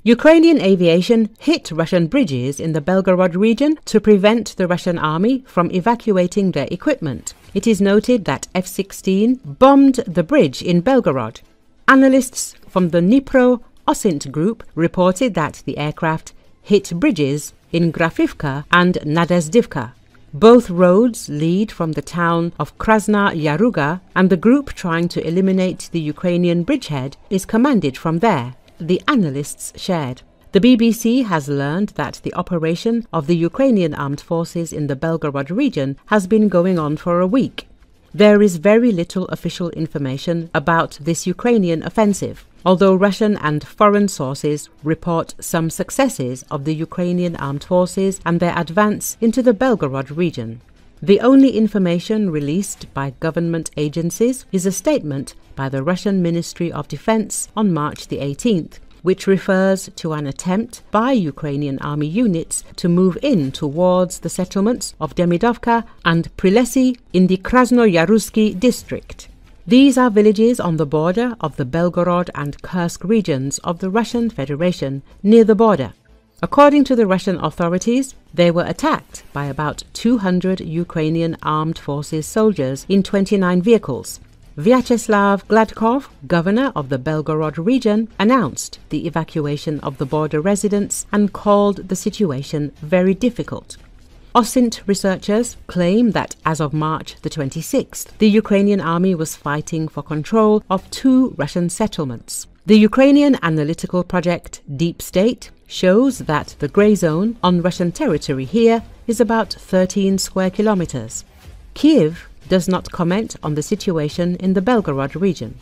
Ukrainian aviation hit Russian bridges in the Belgorod region to prevent the Russian army from evacuating their equipment. It is noted that F-16 bombed the bridge in Belgorod. Analysts from the Dnipro Osint group reported that the aircraft hit bridges in Grafivka and Nadezhdivka. Both roads lead from the town of Krasna Yaruga, and the group trying to eliminate the Ukrainian bridgehead is commanded from there, the analysts shared. The BBC has learned that the operation of the Ukrainian Armed Forces in the Belgorod region has been going on for a week. There is very little official information about this Ukrainian offensive, although Russian and foreign sources report some successes of the Ukrainian Armed Forces and their advance into the Belgorod region. The only information released by government agencies is a statement by the Russian Ministry of Defense on March the 18th, which refers to an attempt by Ukrainian army units to move in towards the settlements of Demidovka and Prilessye in the Krasnoyaruzsky district. These are villages on the border of the Belgorod and Kherson regions of the Russian Federation, near the border. According to the Russian authorities, they were attacked by about 200 Ukrainian Armed Forces soldiers in 29 vehicles. Vyacheslav Gladkov, governor of the Belgorod region, announced the evacuation of the border residents and called the situation very difficult. Osint researchers claim that as of March the 26th, the Ukrainian army was fighting for control of 2 Russian settlements. The Ukrainian analytical project Deep State shows that the grey zone on Russian territory here is about 13 square kilometers. Kiev does not comment on the situation in the Belgorod region.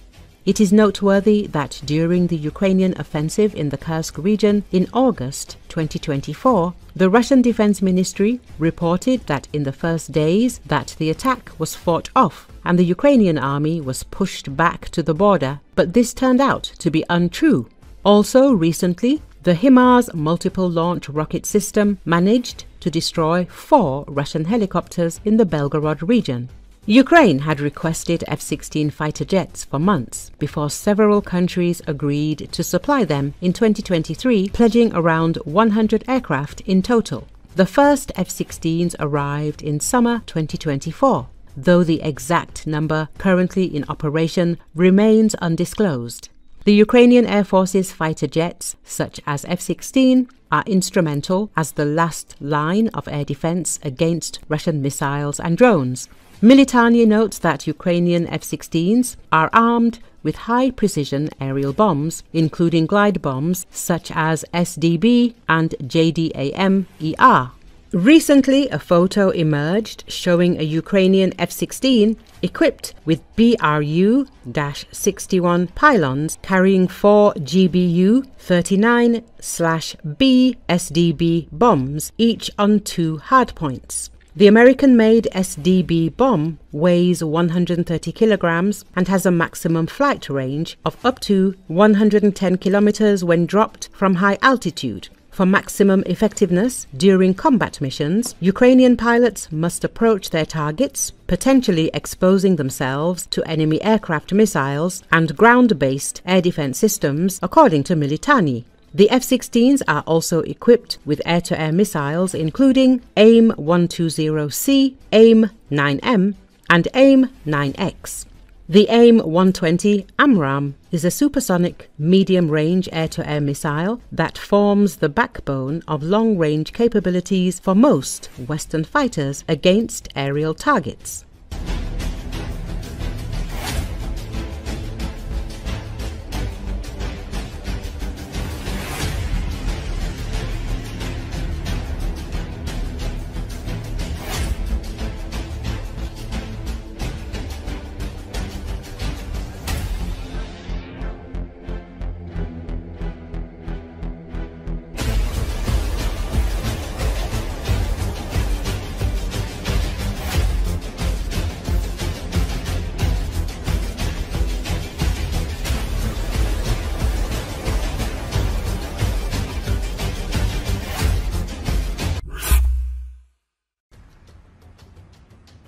It is noteworthy that during the Ukrainian offensive in the Kursk region in August 2024, the Russian Defense Ministry reported that in the first days that the attack was fought off and the Ukrainian army was pushed back to the border, but this turned out to be untrue. Also recently, the HIMARS multiple launch rocket system managed to destroy 4 Russian helicopters in the Belgorod region. Ukraine had requested F-16 fighter jets for months before several countries agreed to supply them in 2023, pledging around 100 aircraft in total. The first F-16s arrived in summer 2024, though the exact number currently in operation remains undisclosed. The Ukrainian Air Force's fighter jets, such as F-16, are instrumental as the last line of air defense against Russian missiles and drones. Military notes that Ukrainian F-16s are armed with high-precision aerial bombs, including glide bombs such as SDB and JDAM-ER. Recently, a photo emerged showing a Ukrainian F-16 equipped with BRU-61 pylons carrying 4 GBU-39/B SDB bombs, each on 2 hardpoints. The American-made SDB bomb weighs 130 kilograms and has a maximum flight range of up to 110 kilometers when dropped from high altitude. For maximum effectiveness during combat missions, Ukrainian pilots must approach their targets, potentially exposing themselves to enemy aircraft missiles and ground-based air defense systems, according to Militani. The F-16s are also equipped with air-to-air missiles including AIM-120C, AIM-9M and AIM-9X. The AIM-120 AMRAAM is a supersonic medium-range air-to-air missile that forms the backbone of long-range capabilities for most Western fighters against aerial targets.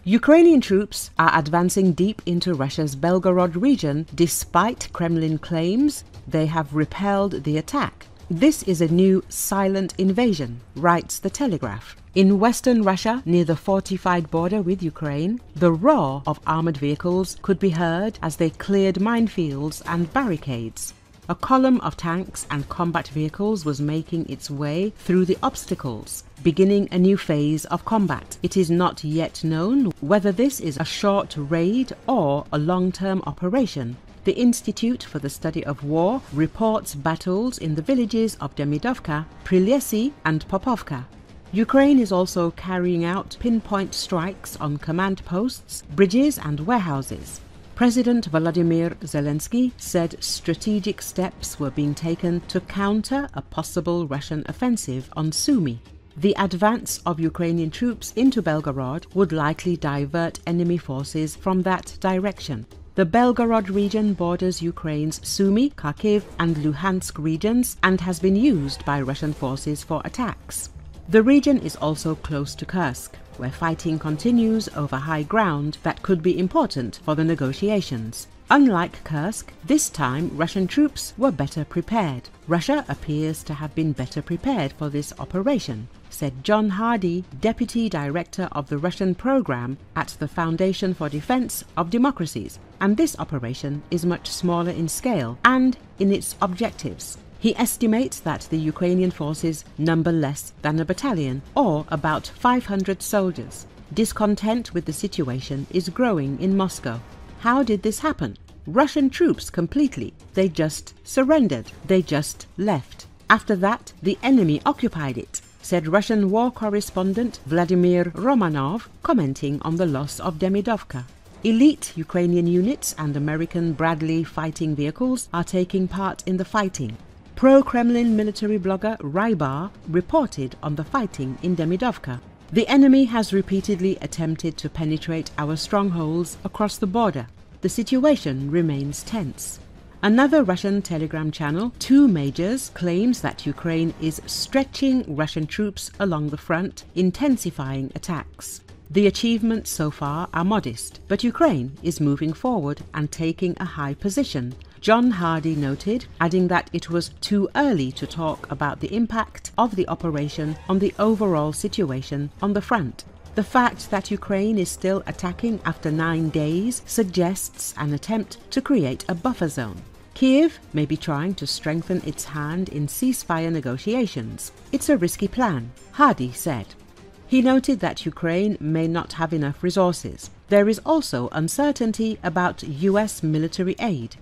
Ukrainian troops are advancing deep into Russia's Belgorod region despite Kremlin claims they have repelled the attack. This is a new silent invasion, writes The Telegraph. In western Russia, near the fortified border with Ukraine, the roar of armored vehicles could be heard as they cleared minefields and barricades. A column of tanks and combat vehicles was making its way through the obstacles, beginning a new phase of combat. It is not yet known whether this is a short raid or a long-term operation. The Institute for the Study of War reports battles in the villages of Demidovka, Prilessye and Popovka. Ukraine is also carrying out pinpoint strikes on command posts, bridges and warehouses. President Volodymyr Zelensky said strategic steps were being taken to counter a possible Russian offensive on Sumy. The advance of Ukrainian troops into Belgorod would likely divert enemy forces from that direction. The Belgorod region borders Ukraine's Sumy, Kharkiv and Luhansk regions and has been used by Russian forces for attacks. The region is also close to Kursk, where fighting continues over high ground that could be important for the negotiations. Unlike Kursk, this time Russian troops were better prepared. Russia appears to have been better prepared for this operation, said John Hardy, Deputy Director of the Russian Program at the Foundation for Defense of Democracies, and this operation is much smaller in scale and in its objectives. He estimates that the Ukrainian forces number less than a battalion, or about 500 soldiers. Discontent with the situation is growing in Moscow. How did this happen? Russian troops completely. They just surrendered. They just left. After that, the enemy occupied it, said Russian war correspondent Vladimir Romanov, commenting on the loss of Demidovka. Elite Ukrainian units and American Bradley fighting vehicles are taking part in the fighting. Pro-Kremlin military blogger Rybar reported on the fighting in Demidovka. The enemy has repeatedly attempted to penetrate our strongholds across the border. The situation remains tense. Another Russian telegram channel, Two Majors, claims that Ukraine is stretching Russian troops along the front, intensifying attacks. The achievements so far are modest, but Ukraine is moving forward and taking a high position, John Hardy noted, adding that it was too early to talk about the impact of the operation on the overall situation on the front. The fact that Ukraine is still attacking after 9 days suggests an attempt to create a buffer zone. Kiev may be trying to strengthen its hand in ceasefire negotiations. It's a risky plan, Hardy said. He noted that Ukraine may not have enough resources. There is also uncertainty about US military aid.